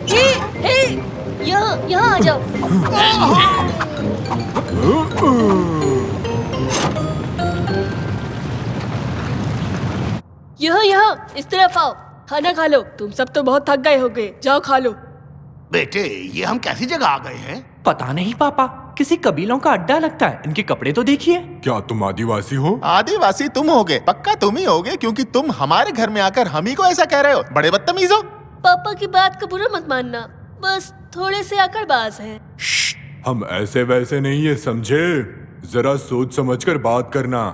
हे, हे, यहाँ आ जाओ। यहाँ इस तरफ आओ, खाना खा लो। तुम सब तो बहुत थक गए होगे, जाओ खा लो। बेटे, ये हम कैसी जगह आ गए हैं? पता नहीं पापा, किसी कबीलों का अड्डा लगता है। इनके कपड़े तो देखिए। क्या तुम आदिवासी हो? आदिवासी तुम होगे, पक्का तुम ही होगे, क्योंकि तुम हमारे घर में आकर हम ही को ऐसा कह रहे हो। बड़े बदतमीज हो। पापा की बात का बुरा मत मानना, बस थोड़े से अकड़बाज हैं। हम ऐसे वैसे नहीं है, समझे? जरा सोच समझकर बात करना।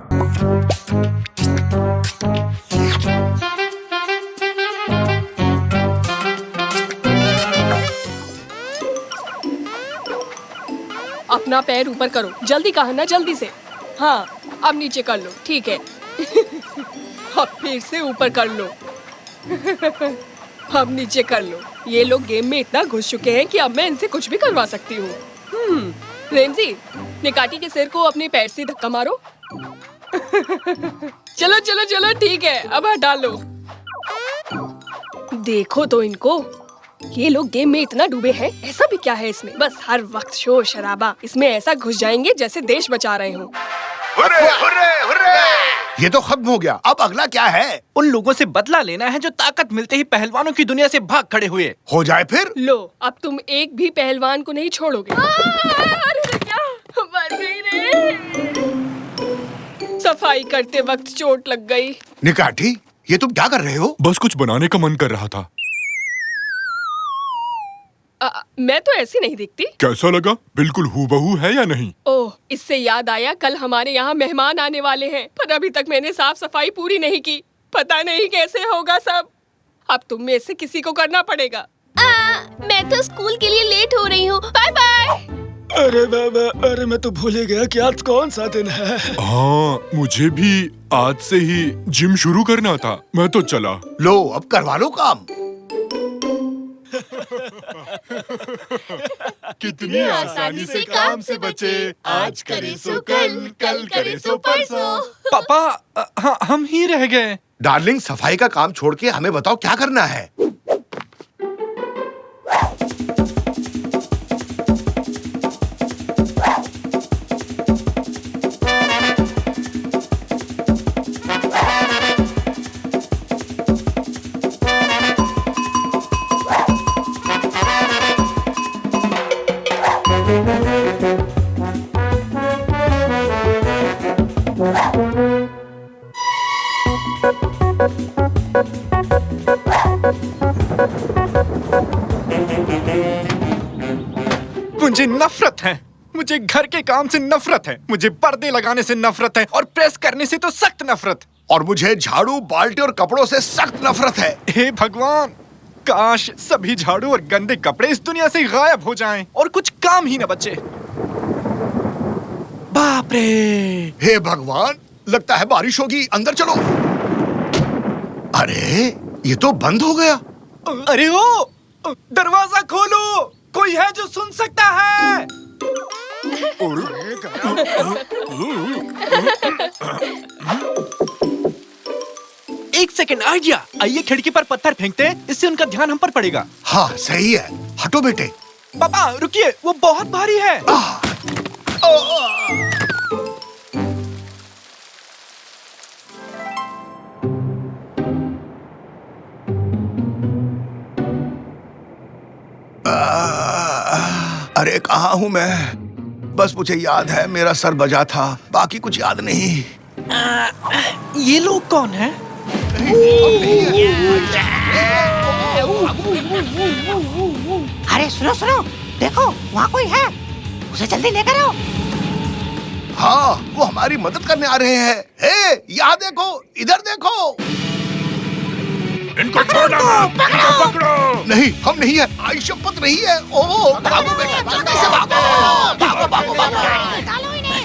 अपना पैर ऊपर करो, जल्दी कहा ना, जल्दी से। हाँ, अब नीचे कर लो, ठीक है। अब फिर से ऊपर कर लो। अब नीचे कर लो। ये लोग गेम में इतना घुस चुके हैं कि अब मैं इनसे कुछ भी करवा सकती हूँ। रेमजी, निकाटी के सिर को अपने पैर से धक्का मारो। चलो चलो चलो, ठीक है, अब हटा लो। देखो तो इनको, ये लोग गेम में इतना डूबे हैं। ऐसा भी क्या है इसमें? बस हर वक्त शोर शराबा। इसमें ऐसा घुस जाएंगे जैसे देश बचा रहे हो। Hurray, hurray, hurray! ये तो खत्म हो गया। अब अगला क्या है? उन लोगों से बदला लेना है जो ताकत मिलते ही पहलवानों की दुनिया से भाग खड़े हुए। हो जाए फिर। लो, अब तुम एक भी पहलवान को नहीं छोड़ोगे। अरे क्या, मर गई रे। सफाई करते वक्त चोट लग गई। निकाटी, ये तुम क्या कर रहे हो? बस कुछ बनाने का मन कर रहा था। मैं तो ऐसी नहीं दिखती। कैसा लगा? बिल्कुल हूबहू है या नहीं? ओह, इससे याद आया, कल हमारे यहाँ मेहमान आने वाले हैं, पर अभी तक मैंने साफ सफाई पूरी नहीं की। पता नहीं कैसे होगा सब। अब तुम में से किसी को करना पड़ेगा। मैं तो स्कूल के लिए लेट हो रही हूँ। Bye bye. अरे बाबा, अरे मैं तो भूल ही गया कि आज कौन सा दिन है। हाँ, मुझे भी आज से ही जिम शुरू करना था। मैं तो चला। लो, अब करवा लो काम। कितनी आसानी से काम से बचे, आज करे सो कल, कल करे सो परसों। पापा, हाँ, हम ही रह गए। डार्लिंग, सफाई का काम छोड़ के हमें बताओ क्या करना है? मुझे नफरत है। मुझे घर के काम से नफरत है। मुझे पर्दे लगाने से नफरत है, और प्रेस करने से तो सख्त नफरत। और मुझे झाड़ू, बाल्टी और कपड़ों से सख्त नफरत है। हे भगवान, काश सभी झाड़ू और गंदे कपड़े इस दुनिया से गायब हो जाएं और कुछ काम ही न बचे। बाप रे! हे भगवान, लगता है बारिश होगी। अंदर चलो। अरे, ये तो बंद हो गया। अरे ओ, दरवाजा खोलो, कोई है जो सुन सकता है? एक सेकंड, आइडिया। आइए खिड़की पर पत्थर फेंकते हैं, इससे उनका ध्यान हम पर पड़ेगा। हाँ, सही है। हटो बेटे। पापा रुकिए, वो बहुत भारी है। अरे कहाँ हूँ मैं? बस मुझे याद है मेरा सर बजा था, बाकी कुछ याद नहीं। ये लोग कौन हैं? अरे सुनो सुनो, देखो वहाँ कोई है, उसे जल्दी लेकर आओ। हाँ, वो हमारी मदद करने आ रहे हैं। हे, यहाँ देखो, इधर देखो। इनको छोड़ना मत, इनको पकड़ो। नहीं, हम नहीं है। आई शपथ नहीं है। ओह, भागो बेटा, जल्दी से भागो, भागो, भागो, भागो। डालो इन्हें।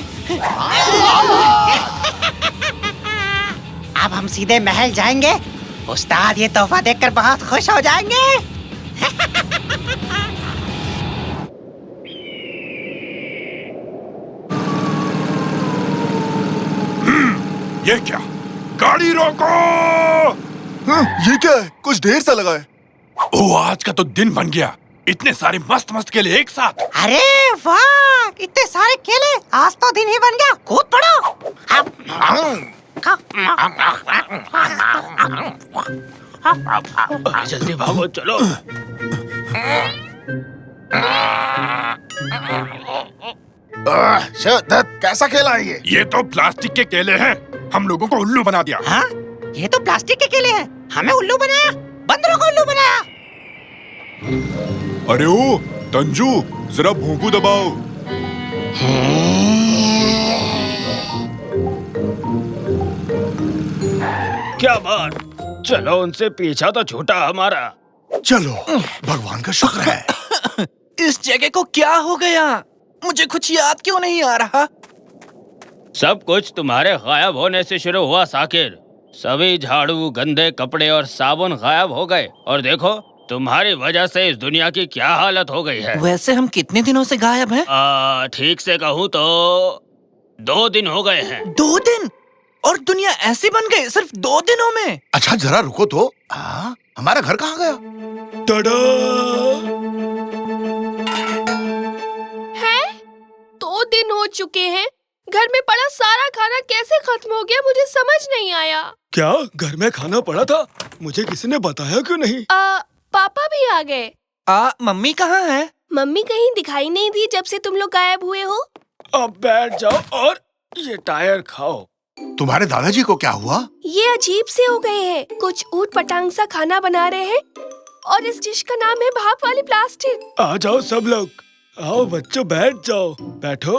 अब हम सीधे महल जाएंगे। उस्ताद ये तोहफा देखकर बहुत खुश हो जाएंगे। ये क्या? गाड़ी रोको! हाँ, ये क्या है? कुछ ढेर सा लगा है। ओ आज का तो दिन बन गया, इतने सारे मस्त मस्त केले एक साथ। अरे वाह, इतने सारे केले, आज तो दिन ही बन गया। कूद पड़ो। जल्दी भागो, चलो। दत्त, कैसा खेला है ये तो प्लास्टिक के केले हैं, हम लोगों को उल्लू बना दिया। हाँ, ये तो प्लास्टिक के केले हैं, हमें उल्लू बनाया, बंदरों को उल्लू बनाया। अरे ओ तंजू, जरा भोंपू दबाओ। क्या बात, चलो उनसे पीछा तो छूटा हमारा। चलो, भगवान का शुक्र है। इस जगह को क्या हो गया? मुझे कुछ याद क्यों नहीं आ रहा? सब कुछ तुम्हारे गायब होने से शुरू हुआ साकिर। सभी झाड़ू, गंदे कपड़े और साबुन गायब हो गए, और देखो तुम्हारी वजह से इस दुनिया की क्या हालत हो गई है। वैसे हम कितने दिनों से गायब हैं? ठीक से कहूँ तो 2 दिन हो गए हैं। 2 दिन? और दुनिया ऐसी बन गई सिर्फ 2 दिनों में? अच्छा जरा रुको तो, हमारा घर कहाँ गया? टडा! है 2 दिन हो चुके हैं, घर में पड़ा सारा खाना कैसे खत्म हो गया, मुझे समझ नहीं आया। क्या घर में खाना पड़ा था? मुझे किसी ने बताया क्यों नहीं? पापा भी आ गए। मम्मी कहाँ है? मम्मी कहीं दिखाई नहीं दी जब से तुम लोग गायब हुए हो। अब बैठ जाओ और ये टायर खाओ। तुम्हारे दादाजी को क्या हुआ? ये अजीब से हो गए हैं, कुछ ऊट पटांग सा खाना बना रहे हैं, और इस डिश का नाम है भाप वाली प्लास्टिक। आ जाओ सब लोग, आओ बच्चों, बैठ जाओ, बैठो।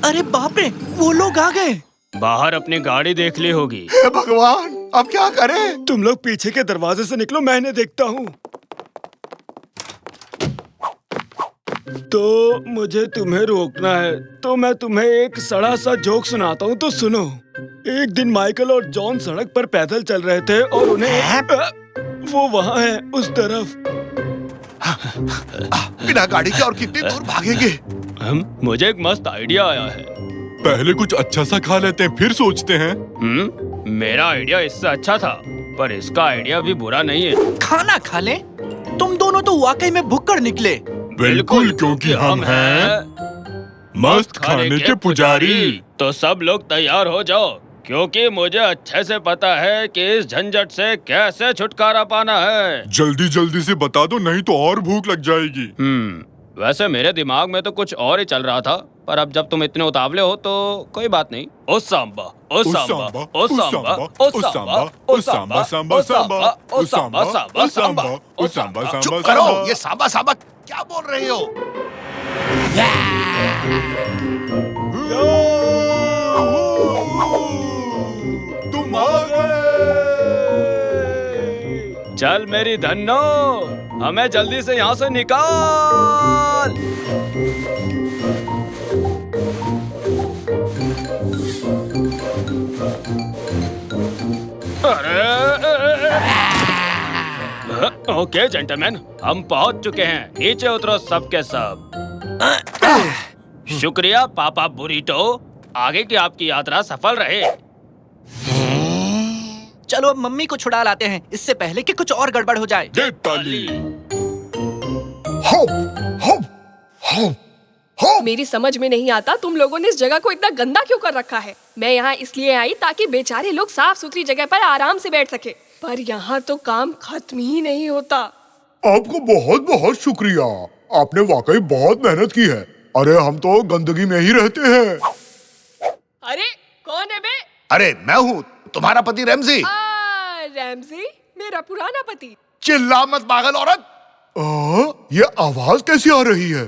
अरे बाप रे, वो लोग आ गए। बाहर अपनी गाड़ी देख ली होगी। हे भगवान, अब क्या करें? तुम लोग पीछे के दरवाजे से निकलो, मैं इन्हें देखता हूँ। तो मुझे तुम्हें रोकना है, तो मैं तुम्हें एक सड़ा सा जोक सुनाता हूँ, तो सुनो। एक दिन माइकल और जॉन सड़क पर पैदल चल रहे थे और उन्हें वो वहाँ है उस तरफ। बिना गाड़ी के और कितनी दूर भागेंगे? मुझे एक मस्त आइडिया आया है। पहले कुछ अच्छा सा खा लेते हैं, फिर सोचते हैं। मेरा आइडिया इससे अच्छा था, पर इसका आइडिया भी बुरा नहीं है। खाना खा ले? तुम दोनों तो वाकई में भुक्कड़ निकले। बिल्कुल, क्योंकि हम हैं मस्त खाने के पुजारी। तो सब लोग तैयार हो जाओ, क्योंकि मुझे अच्छे से पता है कि इस झंझट से कैसे छुटकारा पाना है। जल्दी जल्दी से बता दो, नहीं तो और भूख लग जाएगी। वैसे मेरे दिमाग में तो कुछ और ही चल रहा था, पर अब जब तुम इतने उतावले हो तो कोई बात नहीं। ओ सांबा, ओ सांबा, ओ सांबा, ओ सांबा, ओ सांबा, सांबा सांबा, ओ सांबा, सांबा, सांबा, ओ सांबा, सांबा, चुप करो, ये सांबा सांबा क्या बोल रहे हो? तुम आ गए। चल मेरी धन्नो, हमें जल्दी से यहाँ से निकाल। ओके जेंटलमैन, हम पहुंच चुके हैं, नीचे उतरो सबके सब। शुक्रिया पापा बुरीटो, आगे की आपकी यात्रा सफल रहे। चलो अब मम्मी को छुड़ा लाते हैं, इससे पहले कि कुछ और गड़बड़ हो जाए। दे ताली। हो, हो, हो, हो। मेरी समझ में नहीं आता तुम लोगों ने इस जगह को इतना गंदा क्यों कर रखा है। मैं यहाँ इसलिए आई ताकि बेचारे लोग साफ सुथरी जगह पर आराम से बैठ सके, पर यहाँ तो काम खत्म ही नहीं होता। आपको बहुत बहुत शुक्रिया, आपने वाकई बहुत मेहनत की है। अरे हम तो गंदगी में ही रहते हैं। अरे कौन है बे? अरे मैं हूँ, तुम्हारा पति रैमजी। रैमजी, मेरा पुराना पति। चिल्ला मत पागल औरत। ये आवाज कैसी आ रही है?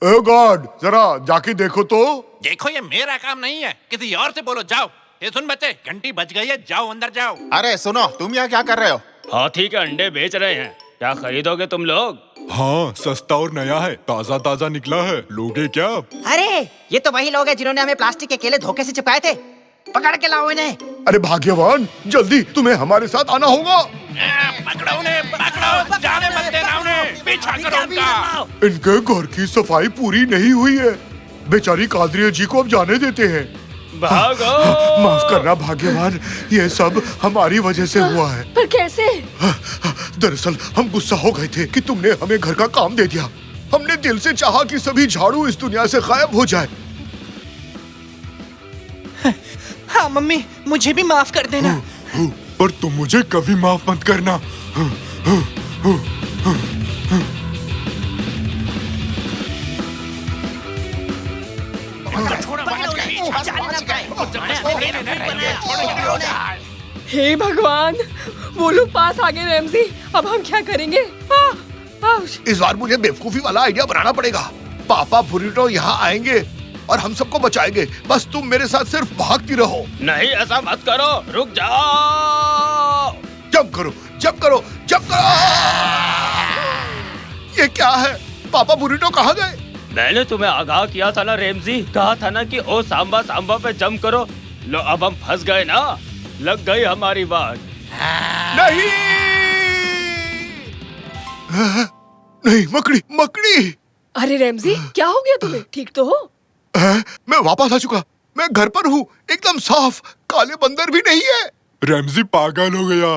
ओ गॉड, जरा जाके देखो तो। देखो ये मेरा काम नहीं है, किसी और से बोलो। जाओ। ये सुन बच्चे, घंटी बज गई है, जाओ अंदर जाओ। अरे सुनो, तुम यहाँ क्या कर रहे हो? हाथी के अंडे बेच रहे हैं, क्या खरीदोगे तुम लोग? हाँ, सस्ता और नया है, ताजा ताजा निकला है, लोगे क्या? अरे ये तो वही लोग हैं जिन्होंने हमें प्लास्टिक के केले धोखे से चिपकाए थे, पकड़ के लाओ इन्हें। अरे भाग्यवान, जल्दी तुम्हें हमारे साथ आना होगा। पकड़ो उन्हें, पकड़ो, जाने मत देना उन्हें, पीछा करो उनका। इनके घर की सफाई पूरी नहीं हुई है, बेचारी कादरिया जी को अब जाने देते हैं। भागो। माफ करना भाग्यवान, ये सब हमारी वजह से हुआ है। पर कैसे? दरअसल हम गुस्सा हो गए थे कि तुमने हमें घर का काम दे दिया। हमने दिल से चाहा कि सभी झाड़ू इस दुनिया से गायब हो जाए। हाँ मम्मी, मुझे भी माफ कर देना। पर तुम मुझे कभी माफ मत करना। हे भगवान, वो लोग पास आ गए रैमजी। अब हम क्या करेंगे? इस बार मुझे बेवकूफी वाला आइडिया बनाना पड़ेगा। पापा बुरिटो यहाँ आएंगे और हम सबको बचाएंगे। बस तुम मेरे साथ सिर्फ भागती रहो। नहीं, ऐसा मत करो, रुक जाओ। जंप करो, जंप करो, जंप करो। ये क्या है? पापा बुरिटो कहाँ गए? मैंने तुम्हें आगाह किया था ना रेमजी, कहा था ना कि ओ सांबा सांबा पे जंप करो। लो, अब हम फंस गए ना, लग गई हमारी बात। नहीं नहीं, मकड़ी मकड़ी। अरे रैमजी, क्या हो गया तुम्हें? ठीक तो हो? मैं वापस आ चुका। मैं घर पर हूँ, एकदम साफ। काले बंदर भी नहीं है। रैमजी पागल हो गया।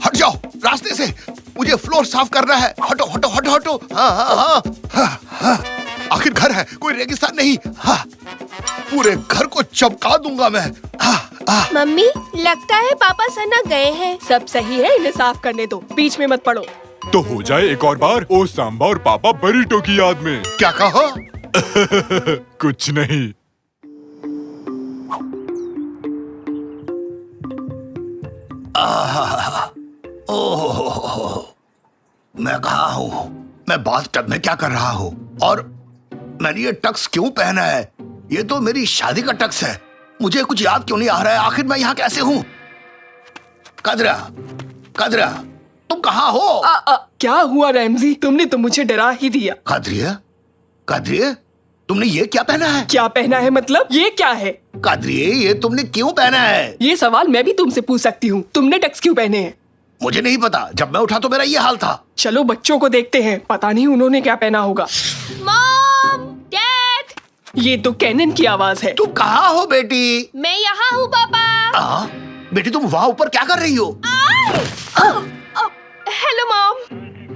हट जाओ रास्ते से, मुझे फ्लोर साफ करना है। हटो हटो हटो हटो। हाँ। आखिर घर है, कोई रेगिस्तान नहीं। हाँ, पूरे घर को चमका दूंगा मैं। मम्मी, लगता है पापा सना गए हैं। सब सही है, इन्हें साफ करने दो, बीच में मत पड़ो। तो हो जाए एक और बार ओ सांबा और पापा बरीटो की याद में। क्या कहा? कुछ नहीं। ओह, मैं कहाँ हूँ? मैं बाथटब में क्या कर रहा हूँ? और मैंने ये टक्स क्यों पहना है? ये तो मेरी शादी का टक्स है। मुझे कुछ याद क्यों नहीं आ रहा है? आखिर मैं यहाँ कैसे हूँ? कदरा, कदरा, तुम कहाँ हो? क्या हुआ रैमजी? तुमने तो मुझे डरा ही दिया। कदरिया, कदरिया, तुमने ये क्या पहना है? क्या पहना है मतलब? ये क्या है? कदरिया, ये तुमने क्यों पहना है? ये सवाल मैं भी तुमसे पूछ सकती हूँ। तुमने टक्स क्यों पहने हैं? मुझे नहीं पता, जब मैं उठा तो मेरा ये हाल था। चलो बच्चों को देखते हैं, पता नहीं उन्होंने क्या पहना होगा। मॉम, डैड, ये तो कैनन की आवाज है। तुम कहाँ हो बेटी? मैं यहाँ हूँ पापा। बेटी तुम वहाँ ऊपर क्या कर रही हो? हेलो मॉम,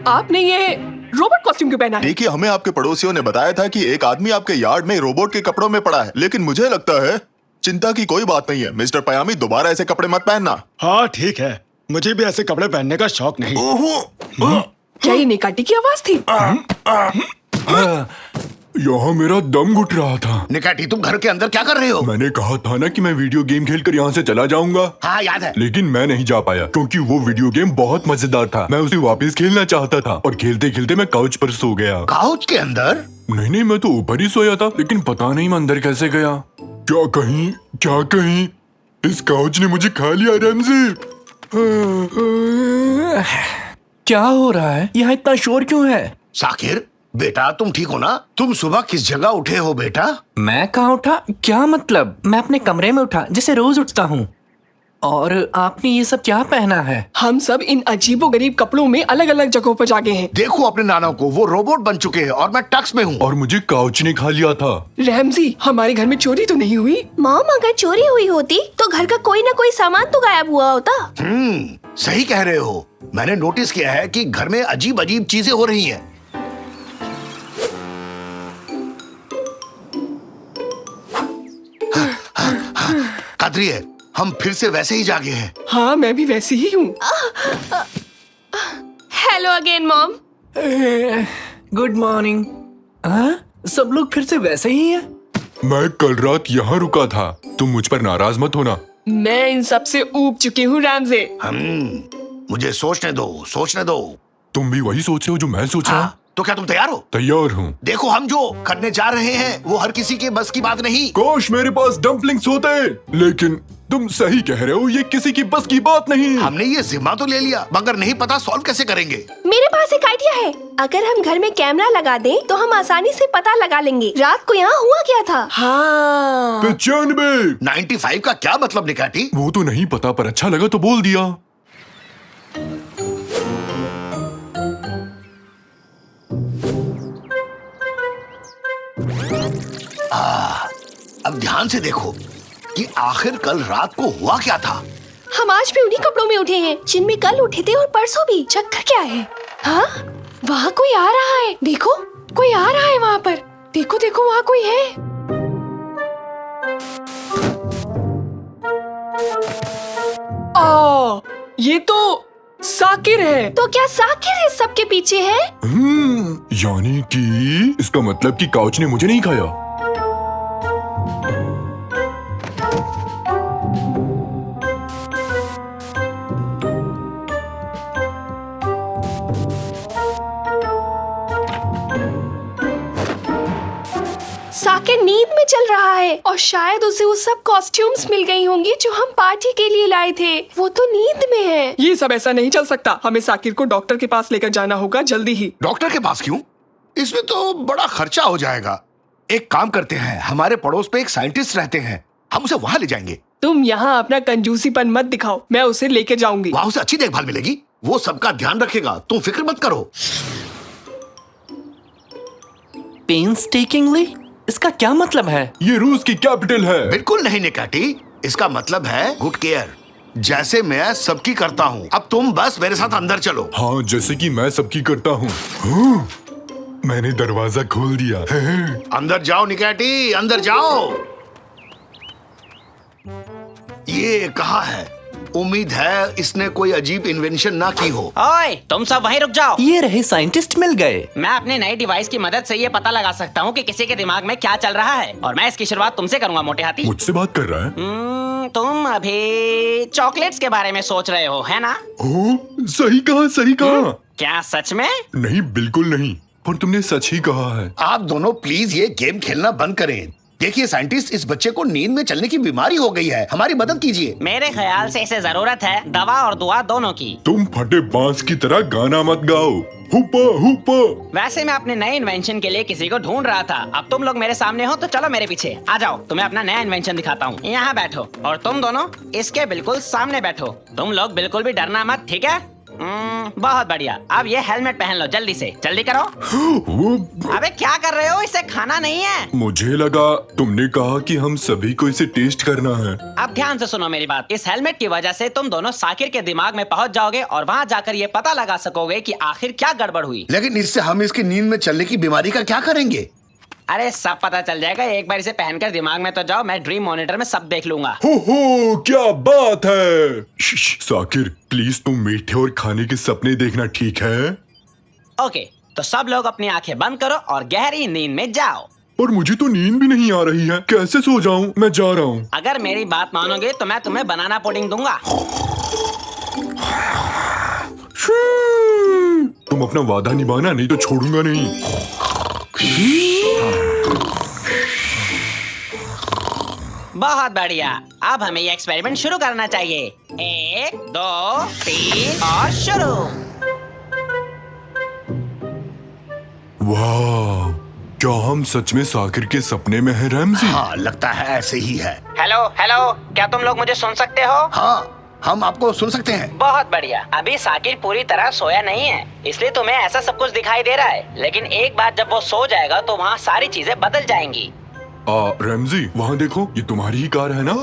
आपने ये रोबोट कॉस्ट्यूम क्यों पहना है? देखिए, हमें आपके पड़ोसियों ने बताया था कि एक आदमी आपके यार्ड में रोबोट के कपड़ों में पड़ा है, लेकिन मुझे लगता है चिंता की कोई बात नहीं है। मिस्टर पयामी, दोबारा ऐसे कपड़े मत पहनना। हाँ ठीक है, मुझे भी ऐसे कपड़े पहनने का शौक नहीं। क्या ये निकाटी की आवाज थी? यहाँ मेरा दम घुट रहा था। निकाटी, तुम घर के अंदर क्या कर रहे हो? मैंने कहा था ना कि मैं वीडियो गेम खेलकर यहाँ से चला जाऊंगा। हाँ याद है। लेकिन मैं नहीं जा पाया क्योंकि वो वीडियो गेम बहुत मजेदार था। मैं उसे वापस खेलना चाहता था और खेलते खेलते मैं काउच पर सो गया। काउच के अंदर? नहीं, मैं तो ऊपर ही सोया था, लेकिन पता नहीं मैं अंदर कैसे गया। क्या कहीं इस काउच ने मुझे खा लिया रैमजी? क्या हो रहा है? यहाँ इतना शोर क्यों है? साकिर बेटा, तुम ठीक हो ना? तुम सुबह किस जगह उठे हो बेटा? मैं कहाँ उठा? क्या मतलब? मैं अपने कमरे में उठा, जिसे रोज उठता हूँ। और आपने ये सब क्या पहना है? हम सब इन अजीबोगरीब कपड़ों में अलग अलग जगहों पर जागे हैं। देखो अपने नाना को, वो रोबोट बन चुके हैं और मैं टक्स में हूँ। और मुझे काउच ने खा लिया था। रैमजी, हमारे घर में चोरी तो नहीं हुई? मॉम, अगर चोरी हुई होती तो घर का कोई ना कोई सामान तो गायब हुआ होता। सही कह रहे हो। मैंने नोटिस किया है कि घर में अजीब अजीब चीजें हो रही हैं। कदरिए, हम फिर से वैसे ही जागे हैं। हाँ, मैं भी वैसी ही हूँ। Hello again mom. Good morning. हाँ, सब लोग फिर से वैसे ही हैं। मैं कल रात यहाँ रुका था, तुम मुझ पर नाराज मत होना। मैं इन सब से ऊब चुकी हूँ रैमजे। मुझे सोचने दो। तुम भी वही सोच रहे हो जो मैं सोच रहा हूँ? तो क्या तुम तैयार हो? तैयार हूँ। देखो, हम जो करने जा रहे हैं वो हर किसी के बस की बात नहीं। काश मेरे पास डम्पलिंग्स होते, लेकिन तुम सही कह रहे हो, ये किसी की बस की बात नहीं। हमने ये जिम्मा तो ले लिया, मगर नहीं पता सॉल्व कैसे करेंगे। मेरे पास एक आइडिया है। अगर हम घर में कैमरा लगा दें तो हम आसानी से पता लगा लेंगे रात को यहाँ हुआ क्या था। हाँ। 95। 95 का क्या मतलब निकाटी? वो तो नहीं पता, पर अच्छा लगा तो बोल दिया। अब ध्यान से देखो कि आखिर कल रात को हुआ क्या था। हम आज भी उन्हीं कपड़ों में उठे हैं जिनमें कल उठे थे और परसों भी। चक्कर क्या है? हाँ, वहाँ कोई आ रहा है। देखो, कोई आ रहा है वहाँ पर। देखो देखो, वहाँ कोई है। ये तो साकिर है। तो क्या साकिर इस सबके पीछे है? यानी कि इसका मतलब कि काउच ने मुझे नहीं खाया। साकिर नींद में चल रहा है और शायद उसे वो सब कॉस्ट्यूम्स मिल गई होंगी जो हम पार्टी के लिए लाए थे। वो तो नींद में है। ये सब ऐसा नहीं चल सकता। हमें साकिर को डॉक्टर के पास लेकर जाना होगा जल्दी ही। डॉक्टर के पास क्यों? इसमें तो बड़ा खर्चा हो जाएगा। एक काम करते हैं, हमारे पड़ोस पे एक साइंटिस्ट रहते हैं, हम उसे वहाँ ले जाएंगे। तुम यहाँ अपना कंजूसीपन मत दिखाओ, मैं उसे लेके जाऊंगी। वहाँ उसे अच्छी देखभाल मिलेगी, वो सबका ध्यान रखेगा, तुम फिक्र मत करो। पेन्सटेकिंगली? इसका क्या मतलब है? ये रूस की कैपिटल है। बिल्कुल नहीं निकाटी, इसका मतलब है गुड केयर, जैसे मैं सबकी करता हूँ। अब तुम बस मेरे साथ अंदर चलो। हाँ, जैसे कि मैं सबकी करता हूँ। हाँ, मैंने दरवाजा खोल दिया। अंदर जाओ निकाटी, अंदर जाओ। ये कहाँ है? उम्मीद है इसने कोई अजीब इन्वेंशन ना की हो। ओए, तुम सब वहीं रुक जाओ। ये रहे साइंटिस्ट मिल गए। मैं अपने नए डिवाइस की मदद से ये पता लगा सकता हूँ कि किसी के दिमाग में क्या चल रहा है, और मैं इसकी शुरुआत तुमसे करूंगा मोटे हाथी। मुझसे बात कर रहा है? तुम अभी चॉकलेट्स के बारे में सोच रहे हो, है ना? ओ, सही कहा, सही कहा। क्या सच में? नहीं, बिल्कुल नहीं, पर तुमने सच ही कहा है। आप दोनों प्लीज ये गेम खेलना बंद करें। देखिए साइंटिस्ट, इस बच्चे को नींद में चलने की बीमारी हो गई है, हमारी मदद कीजिए। मेरे ख्याल से इसे जरूरत है दवा और दुआ दोनों की। तुम फटे बांस की तरह गाना मत गाओ। हुपा हुपा। वैसे मैं अपने नए इन्वेंशन के लिए किसी को ढूंढ रहा था। अब तुम लोग मेरे सामने हो तो चलो मेरे पीछे आ जाओ, तुम्हें अपना नया इन्वेंशन दिखाता हूँ। यहाँ बैठो और तुम दोनों इसके बिल्कुल सामने बैठो। तुम लोग बिल्कुल भी डरना मत, ठीक है? बहुत बढ़िया। अब ये हेलमेट पहन लो, जल्दी से, जल्दी करो। अबे क्या कर रहे हो? इसे खाना नहीं है। मुझे लगा तुमने कहा कि हम सभी को इसे टेस्ट करना है। अब ध्यान से सुनो मेरी बात। इस हेलमेट की वजह से तुम दोनों साकिर के दिमाग में पहुंच जाओगे और वहां जाकर ये पता लगा सकोगे कि आखिर क्या गड़बड़ हुई। लेकिन इससे हम इसकी नींद में चलने की बीमारी का क्या करेंगे? अरे सब पता चल जाएगा, एक बार इसे पहनकर दिमाग में तो जाओ, मैं ड्रीम मॉनिटर में सब देख लूंगा। हो, क्या बात है। साकिर, प्लीज तुम मीठे और खाने के सपने देखना, ठीक है? ओके, तो सब लोग अपनी आंखें बंद करो और गहरी नींद में जाओ। पर मुझे तो नींद भी नहीं आ रही है, कैसे सो जाऊं? मैं जा रहा हूँ। अगर मेरी बात मानोगे तो मैं तुम्हें बनाना पुडिंग दूंगा। तुम अपना वादा निभाना, नहीं तो छोड़ूंगा नहीं। बहुत बढ़िया। अब हमें ये एक्सपेरिमेंट शुरू करना चाहिए। 1, 2, 3 और शुरू। वाह, क्या हम सच में साकिर के सपने में हैं रैमजी? हाँ, लगता है ऐसे ही है। हेलो हेलो, क्या तुम लोग मुझे सुन सकते हो? हाँ, हम आपको सुन सकते हैं। बहुत बढ़िया। अभी साकिर पूरी तरह सोया नहीं है, इसलिए तुम्हें ऐसा सब कुछ दिखाई दे रहा है, लेकिन एक बार जब वो सो जाएगा तो वहाँ सारी चीजें बदल जाएंगी। रैमजी, वहाँ देखो, ये तुम्हारी ही कार है ना?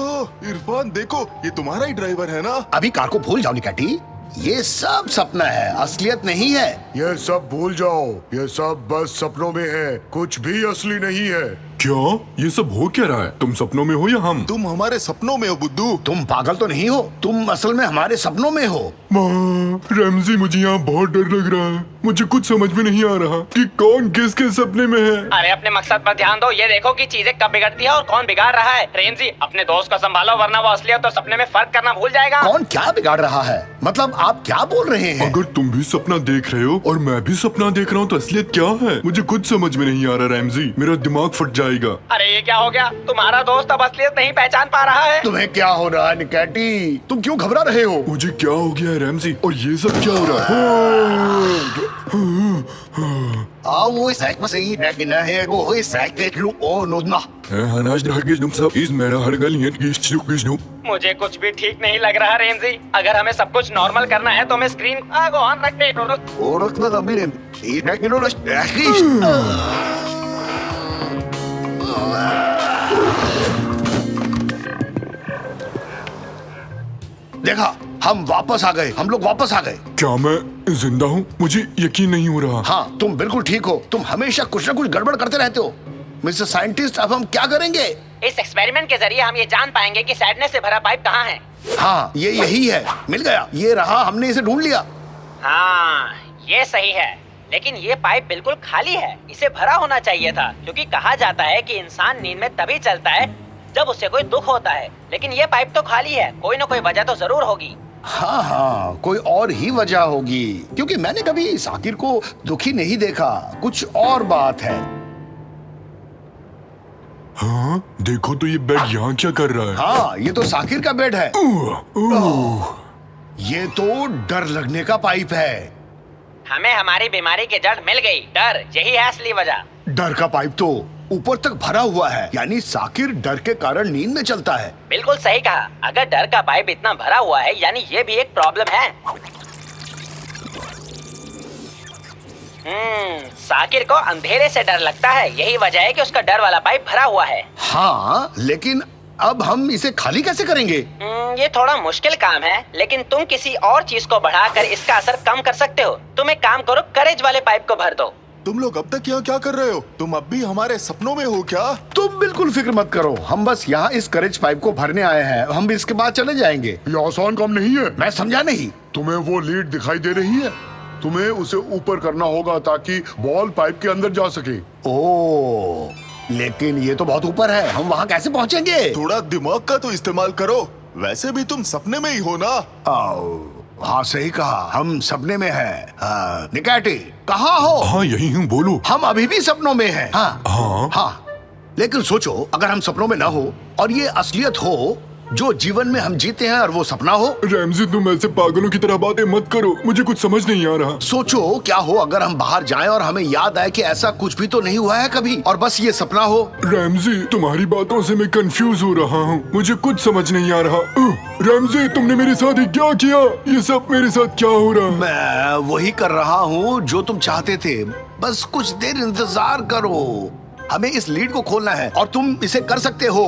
इरफान देखो, ये तुम्हारा ही ड्राइवर है ना? अभी कार को भूल जाओ निकाटी, ये सब सपना है, असलियत नहीं है। ये सब भूल जाओ, ये सब बस सपनों में है, कुछ भी असली नहीं है। क्या? ये सब हो क्या रहा है? तुम सपनों में हो या हम? तुम हमारे सपनों में हो बुद्धू। तुम पागल तो नहीं हो, तुम असल में हमारे सपनों में हो। रैमजी, मुझे यहाँ बहुत डर लग रहा है। मुझे कुछ समझ में नहीं आ रहा कि कौन किसके सपने में है। अरे अपने मकसद पर ध्यान दो, ये देखो कि चीजें कब बिगड़ती है और कौन बिगाड़ रहा है। रेमजी, अपने दोस्त को संभालो, वरना वो असलियत और सपने में फर्क करना भूल जाएगा। कौन क्या बिगाड़ रहा है? मतलब आप क्या बोल रहे हैं? अगर तुम भी सपना देख रहे हो और मैं भी सपना देख रहा हूँ तो असलियत क्या है? मुझे कुछ समझ में नहीं आ रहा रैमजी, मेरा दिमाग फट जाएगा। अरे ये क्या हो गया? तुम्हारा दोस्त अब असलियत नहीं पहचान पा रहा है। तुम्हें क्या हो रहा है निकाटी? तुम क्यों घबरा रहे हो? मुझे क्या हो गया है रैमजी, और ये सब क्या हो रहा है? मुझे कुछ भी ठीक नहीं लग रहा रेमजी। अगर हमें सब कुछ नॉर्मल करना है तो हमें स्क्रीन ऑन रखने देखा, हम वापस आ गए, हम लोग वापस आ गए। क्या मैं जिंदा हूँ? मुझे यकीन नहीं हो रहा। हाँ, तुम बिल्कुल ठीक हो। तुम हमेशा कुछ ना कुछ गड़बड़ करते रहते हो। मिस्टर साइंटिस्ट, अब हम क्या करेंगे? इस एक्सपेरिमेंट के जरिए हम ये जान पाएंगे कि सैडनेस से भरा पाइप कहाँ है। हाँ, ये यही है। मिल गया, ये रहा, हमने इसे ढूंढ लिया। हाँ, ये सही है, लेकिन ये पाइप बिल्कुल खाली है। इसे भरा होना चाहिए था, क्योंकि कहा जाता है कि इंसान नींद में तभी चलता है जब उसे कोई दुख होता है। लेकिन ये पाइप तो खाली है, कोई ना कोई वजह तो जरूर होगी। हाँ हाँ, कोई और ही वजह होगी, क्योंकि मैंने कभी साकिर को दुखी नहीं देखा। कुछ और बात है। हाँ, देखो तो ये बेड यहाँ क्या कर रहा है? हाँ, ये तो साकिर का बेड है। ये तो डर लगने का पाइप है। हमें हमारी बीमारी की जड़ मिल गई, डर, यही है असली वजह। डर का पाइप तो ऊपर तक भरा हुआ है, यानी साकिर डर के कारण नींद में चलता है। बिल्कुल सही कहा। अगर डर का पाइप इतना भरा हुआ है, यानी ये भी एक प्रॉब्लम है। साकिर को अंधेरे से डर लगता है, यही वजह है कि उसका डर वाला पाइप भरा हुआ है। हाँ, लेकिन अब हम इसे खाली कैसे करेंगे? ये थोड़ा मुश्किल काम है, लेकिन तुम किसी और चीज को बढ़ाकर इसका असर कम कर सकते हो। तुम एक काम करो, करेज वाले पाइप को भर दो। तुम लोग अब तक यहाँ क्या कर रहे हो? तुम अब भी हमारे सपनों में हो क्या? तुम बिल्कुल फिक्र मत करो, हम बस यहाँ इस करेज पाइप को भरने आए हैं। हम भी इसके बाद चले जाएंगे। ये आसान काम नहीं है। मैं समझा नहीं। तुम्हें वो लीड दिखाई दे रही है? तुम्हें उसे ऊपर करना होगा ताकि बॉल पाइप के अंदर जा सके। ओह, लेकिन ये तो बहुत ऊपर है, हम वहाँ कैसे पहुँचेंगे? थोड़ा दिमाग का तो इस्तेमाल करो। वैसे भी तुम सपने में ही हो ना? हाँ, सही कहा, हम सपने में हैं। निकाटी, कहाँ हो? हाँ, यही हूँ, बोलो। हम अभी भी सपनों में हैं। हाँ हाँ हाँ, लेकिन सोचो, अगर हम सपनों में ना हो और ये असलियत हो, जो जीवन में हम जीते हैं, और वो सपना हो। रैमजी, तुम ऐसे पागलों की तरह बातें मत करो, मुझे कुछ समझ नहीं आ रहा। सोचो, क्या हो अगर हम बाहर जाएं और हमें याद आए कि ऐसा कुछ भी तो नहीं हुआ है कभी, और बस ये सपना हो। रैमजी, तुम्हारी बातों से मैं कंफ्यूज हो रहा हूँ, मुझे कुछ समझ नहीं आ रहा। रैमजी, तुमने मेरे साथ ही क्या किया? ये सब मेरे साथ क्या हो रहा है? मैं वही कर रहा हूँ जो तुम चाहते थे। बस कुछ देर इंतजार करो, हमें इस लीड को खोलना है और तुम इसे कर सकते हो।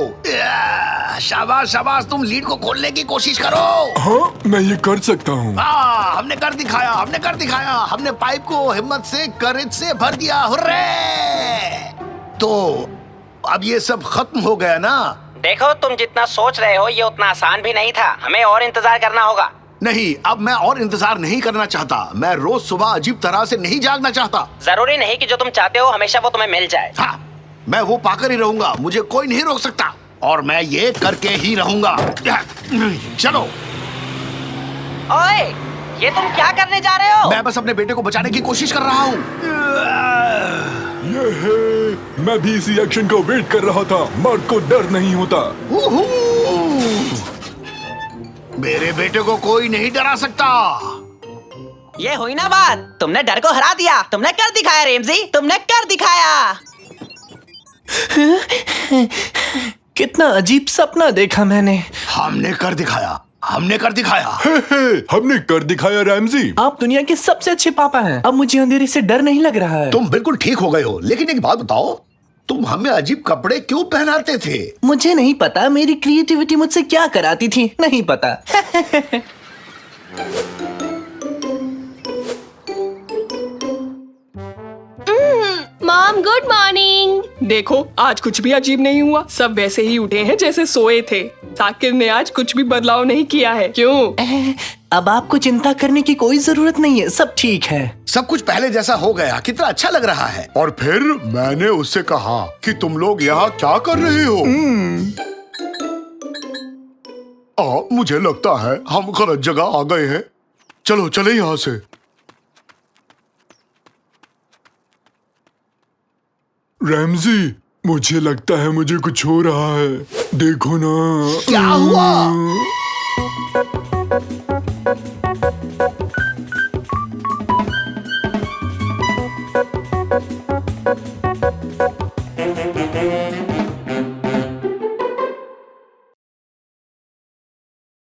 शाबाश शाबाश, तुम लीड को खोलने की कोशिश करो। हाँ, मैं ये कर सकता हूँ। हमने कर दिखाया, हमने कर दिखाया। हमने पाइप को हिम्मत से, करेज से भर दिया। हुर्रे! तो अब ये सब खत्म हो गया ना? देखो, तुम जितना सोच रहे हो ये उतना आसान भी नहीं था। हमें और इंतजार करना होगा। नहीं, अब मैं और इंतजार नहीं करना चाहता। मैं रोज सुबह अजीब तरह से नहीं जागना चाहता। जरूरी नहीं कि जो तुम चाहते हो हमेशा वो तुम्हें मिल जाए। हाँ, मैं वो पाकर ही रहूंगा, मुझे कोई नहीं रोक सकता, और मैं ये करके ही रहूंगा। चलो। ओए, ये तुम क्या करने जा रहे हो? मैं बस अपने बेटे को बचाने की कोशिश कर रहा हूँ। मैं भी इसी एक्शन का वेट कर रहा था। मर्द को डर नहीं होता। मेरे बेटे को कोई नहीं डरा सकता। ये हुई ना बात, तुमने डर को हरा दिया। तुमने कर दिखाया रेमजी, तुमने कर दिखाया। कितना अजीब सपना देखा मैंने। हमने कर दिखाया, हमने कर दिखाया। हमने कर दिखाया रैमजी। आप दुनिया के सबसे अच्छे पापा हैं। अब मुझे अंधेरे से डर नहीं लग रहा है। तुम बिल्कुल ठीक हो गए हो, लेकिन एक बात बताओ, तुम हमें अजीब कपड़े क्यों पहनाते थे? मुझे नहीं पता, मेरी क्रिएटिविटी मुझसे क्या कराती थी, नहीं पता। Mom, good morning. देखो, आज कुछ भी अजीब नहीं हुआ। सब वैसे ही उठे हैं जैसे सोए थे। साकिर ने आज कुछ भी बदलाव नहीं किया है। क्यों? अब आपको चिंता करने की कोई जरूरत नहीं है, सब ठीक है। सब कुछ पहले जैसा हो गया। कितना अच्छा लग रहा है। और फिर मैंने उससे कहा कि तुम लोग यहाँ क्या कर रहे हो? मुझे लगता है हम गलत जगह आ गए हैं। चलो चले यहाँ से। रैमजी, मुझे लगता है मुझे कुछ हो रहा है। देखो ना। क्या हुआ?